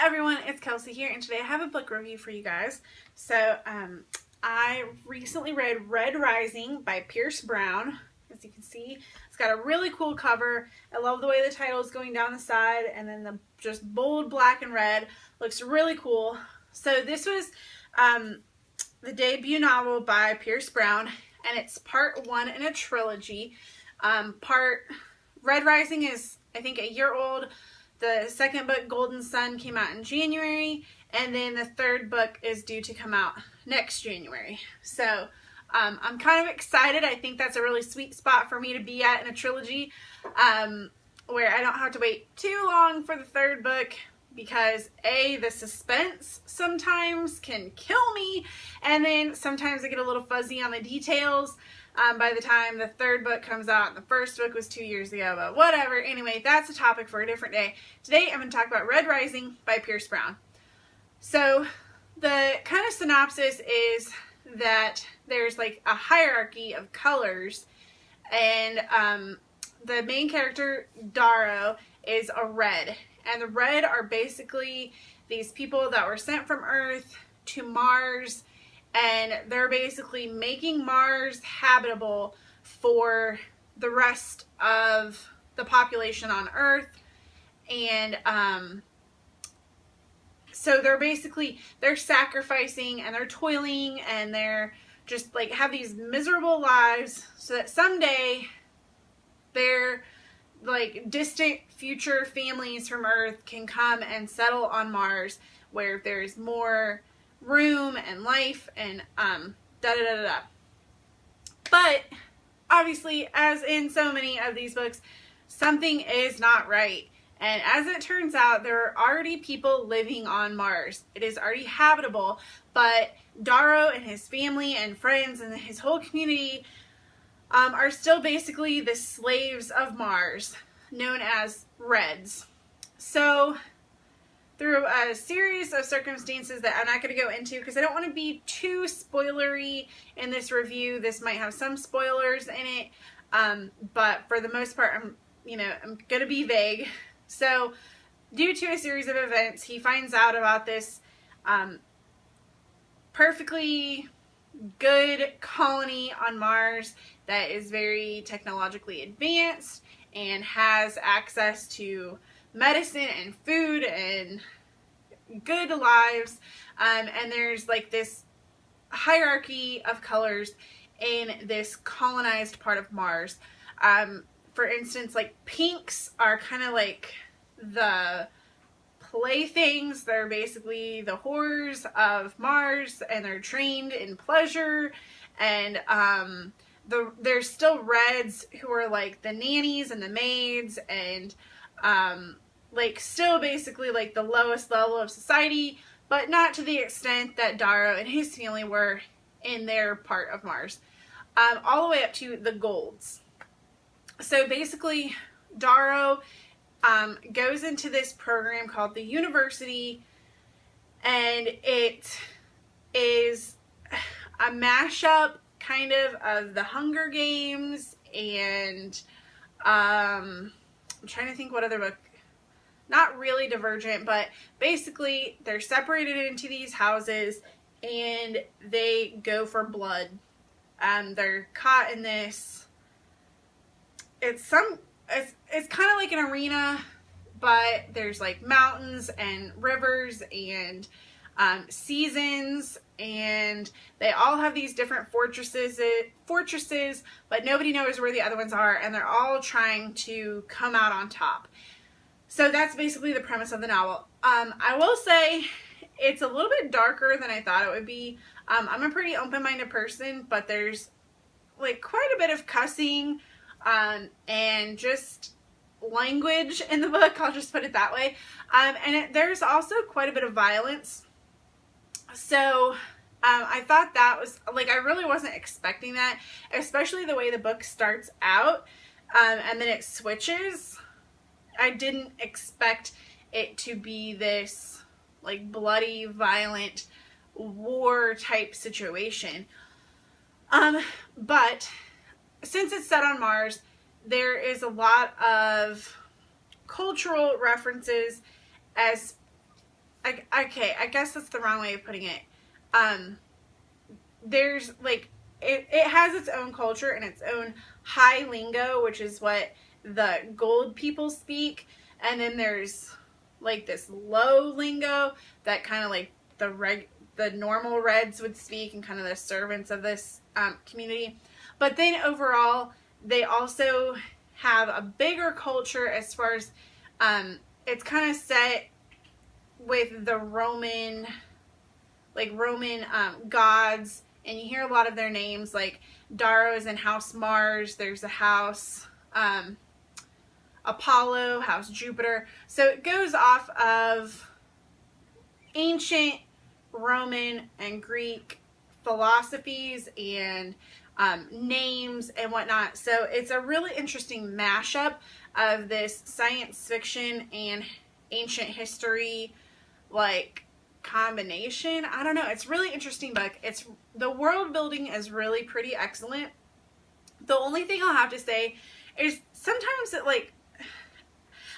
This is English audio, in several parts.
everyone, it's Kelsey here, and today I have a book review for you guys. So, I recently read Red Rising by Pierce Brown. As you can see, it's got a really cool cover. I love the way the title is going down the side, and then the just bold black and red. Looks really cool. So this was the debut novel by Pierce Brown, and it's part one in a trilogy. Red Rising is, I think, a year old. The second book, Golden Sun, came out in January, and then the third book is due to come out next January. So I'm kind of excited. I think that's a really sweet spot for me to be at in a trilogy, where I don't have to wait too long for the third book, because the suspense sometimes can kill me, and then sometimes I get a little fuzzy on the details by the time the third book comes out. And the first book was 2 years ago, but whatever. Anyway, that's a topic for a different day. Today I'm going to talk about Red Rising by Pierce Brown. So the kind of synopsis is that there's like a hierarchy of colors, and the main character, Darrow, is a red. And the red are basically these people that were sent from Earth to Mars, and they're basically making Mars habitable for the rest of the population on Earth. And so they're sacrificing and they're toiling, and they're just like have these miserable lives so that someday their like distant future families from Earth can come and settle on Mars, where there's more room and life and But obviously, as in so many of these books, something is not right. And as it turns out, there are already people living on Mars. It is already habitable, but Darrow and his family and friends and his whole community are still basically the slaves of Mars, known as Reds. So through a series of circumstances that I'm not going to go into because I don't want to be too spoilery in this review. This might have some spoilers in it, but for the most part, I'm going to be vague. So due to a series of events, he finds out about this perfectly good colony on Mars that is very technologically advanced and has access to medicine and food and good lives, and there's like this hierarchy of colors in this colonized part of Mars. For instance, like pinks are kind of like the playthings. They're basically the whores of Mars, and they're trained in pleasure. And there's still reds who are like the nannies and the maids, and like still basically like the lowest level of society, but not to the extent that Darrow and his family were in their part of Mars, all the way up to the golds. So basically, Darrow goes into this program called the University, and it is a mashup kind of the Hunger Games and I'm trying to think what other book. Not really Divergent, but basically they're separated into these houses and they go for blood. They're caught in this. It's kind of like an arena, but there's like mountains and rivers and seasons, and they all have these different fortresses, but nobody knows where the other ones are, and they're all trying to come out on top. So that's basically the premise of the novel. I will say it's a little bit darker than I thought it would be. I'm a pretty open-minded person, but there's like quite a bit of cussing and just language in the book. I'll just put it that way. There's also quite a bit of violence. So I thought that was like, I really wasn't expecting that, especially the way the book starts out and then it switches. I didn't expect it to be this like bloody, violent war type situation. But since it's set on Mars, there is a lot of cultural references, as okay, I guess that's the wrong way of putting it. There's like, it has its own culture and its own high lingo, which is what the gold people speak. And then there's like this low lingo that kind of like the normal reds would speak, and kind of the servants of this community. But then overall, they also have a bigger culture as far as it's kind of set with the Roman gods, and you hear a lot of their names, like Darrow's in House Mars. There's a house Apollo, House Jupiter. So it goes off of ancient Roman and Greek philosophies and names and whatnot. So it's a really interesting mashup of this science fiction and ancient history, like, combination. I don't know. It's a really interesting book. The world building is really pretty excellent. The only thing I'll have to say is sometimes it, like,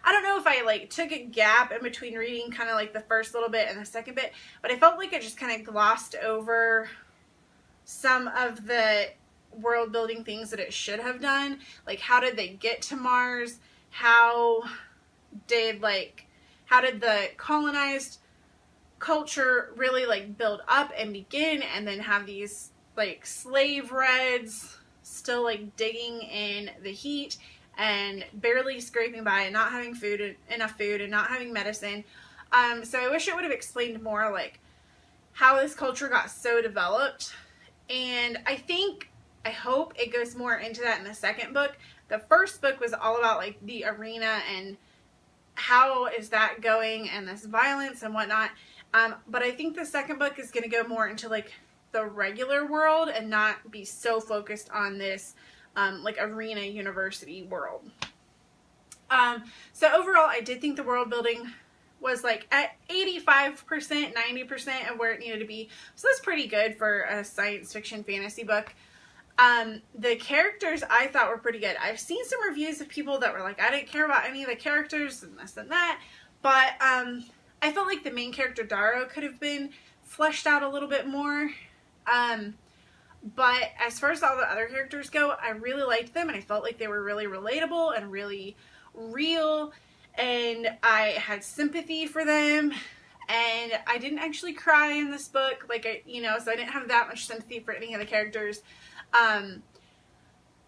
I don't know if I like took a gap in between reading kind of like the first little bit and the second bit, but I felt like it just kind of glossed over some of the world building things that it should have done. Like, how did they get to Mars? How did the colonized culture really like build up and begin, and then have these like slave reds still like digging in the heat and barely scraping by and not having enough food and not having medicine. So I wish it would have explained more like how this culture got so developed. And I hope it goes more into that in the second book. The first book was all about like the arena and how is that going and this violence and whatnot. But I think the second book is going to go more into like the regular world and not be so focused on this like arena university world. So overall, I did think the world building was like at 85%, 90% of where it needed to be. So that's pretty good for a science fiction fantasy book. The characters I thought were pretty good. I've seen some reviews of people that were like, I didn't care about any of the characters and this and that. But I felt like the main character, Darrow, could have been fleshed out a little bit more. But as far as all the other characters go, I really liked them, and I felt like they were really relatable and really real, and I had sympathy for them, and I didn't actually cry in this book, like, so I didn't have that much sympathy for any of the characters. But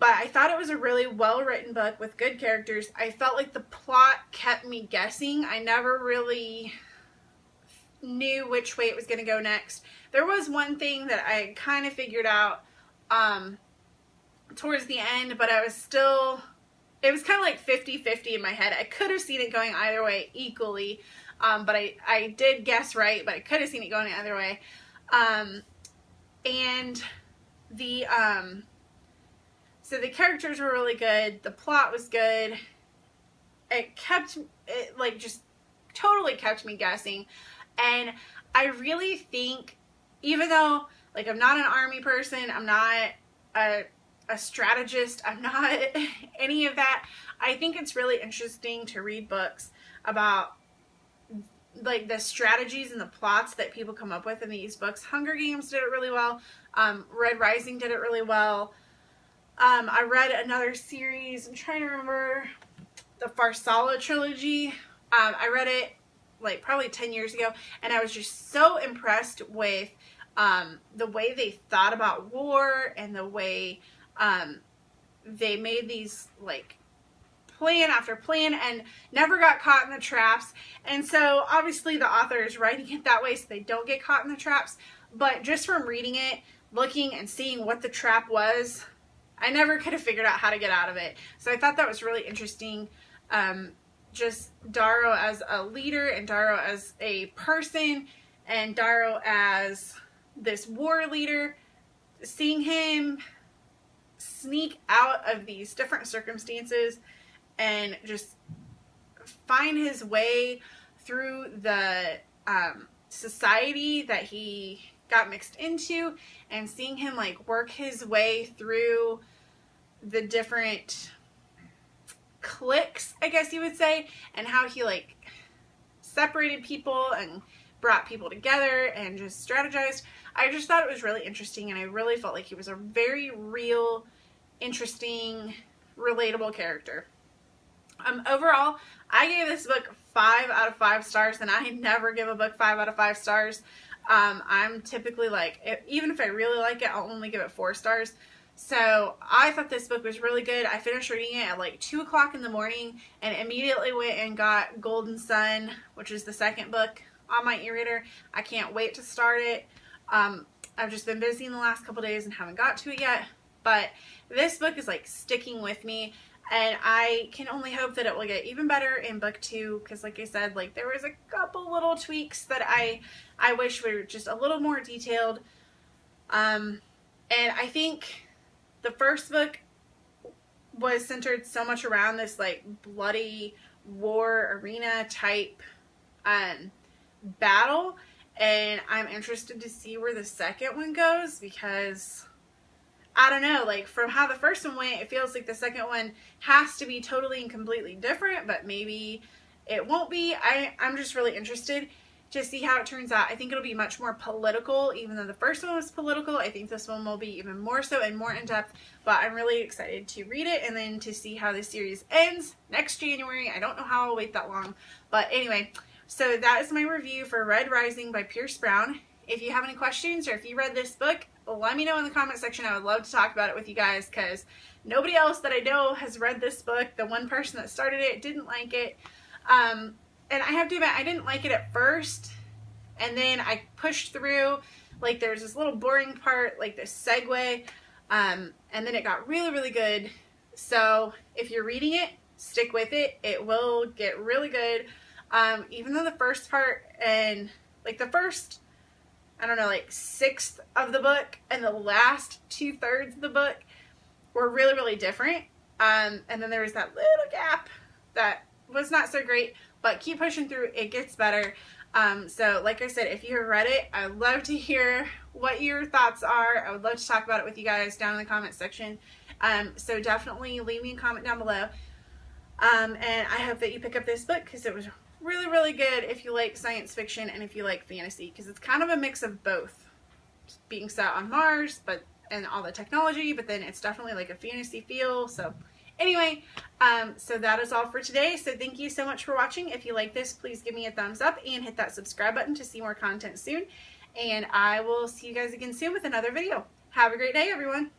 I thought it was a really well-written book with good characters. I felt like the plot kept me guessing. I never really knew which way it was going to go next. There was one thing that I kind of figured out towards the end, but it was kind of like 50-50 in my head. I could have seen it going either way equally, but I did guess right, but I could have seen it going either way. And so the characters were really good. The plot was good. It just totally kept me guessing. And I really think, even though, like, I'm not an army person, I'm not a strategist, I'm not any of that, I think it's really interesting to read books about, like, the strategies and the plots that people come up with in these books. Hunger Games did it really well. Red Rising did it really well. I read another series, I'm trying to remember, the Farsala trilogy. I read it like probably 10 years ago, and I was just so impressed with the way they thought about war and the way they made these like plan after plan and never got caught in the traps. And so obviously the author is writing it that way so they don't get caught in the traps, but just from reading it, looking and seeing what the trap was, I never could have figured out how to get out of it. So I thought that was really interesting. Just Darrow as a leader, and Darrow as a person, and Darrow as this war leader, seeing him sneak out of these different circumstances and just find his way through the society that he got mixed into, and seeing him like work his way through the different cliques, I guess you would say, and how he like separated people and brought people together and just strategized. I just thought it was really interesting, and I really felt like he was a very real, interesting, relatable character. Overall, I gave this book 5 out of 5 stars, and I never give a book 5 out of 5 stars. I'm typically like, even if I really like it, I'll only give it 4 stars. So I thought this book was really good. I finished reading it at like 2 o'clock in the morning and immediately went and got Golden Son, which is the second book on my e-reader. I can't wait to start it. I've just been busy in the last couple days and haven't got to it yet. But this book is like sticking with me, and I can only hope that it will get even better in book 2, because like I said, like there was a couple little tweaks that I wish were just a little more detailed. And I think the first book was centered so much around this like bloody war arena type battle, and I'm interested to see where the second one goes, because I don't know, like from how the first one went, it feels like the second one has to be totally and completely different, but maybe it won't be. I'm just really interested to see how it turns out. I think it'll be much more political, even though the first one was political. I think this one will be even more so and more in depth, but I'm really excited to read it and then to see how the series ends next January. I don't know how I'll wait that long, but anyway, so that is my review for Red Rising by Pierce Brown. If you have any questions, or if you read this book, let me know in the comment section. I would love to talk about it with you guys, because nobody else that I know has read this book. The one person that started it didn't like it. And I have to admit, I didn't like it at first, and then I pushed through. Like, there's this little boring part, like this segue, and then it got really, really good. So if you're reading it, stick with it. It will get really good. Even though the first part and like the first, I don't know, like 1/6 of the book and the last 2/3 of the book were really, really different. And then there was that little gap that was not so great, but keep pushing through. It gets better. So like I said, if you have read it, I'd love to hear what your thoughts are. I would love to talk about it with you guys down in the comment section. So definitely leave me a comment down below. And I hope that you pick up this book, because it was really, really good if you like science fiction and if you like fantasy, because it's kind of a mix of both. Just being set on Mars, and all the technology, but then it's definitely like a fantasy feel. So anyway, so that is all for today. So thank you so much for watching. If you like this, please give me a thumbs up and hit that subscribe button to see more content soon. And I will see you guys again soon with another video. Have a great day, everyone.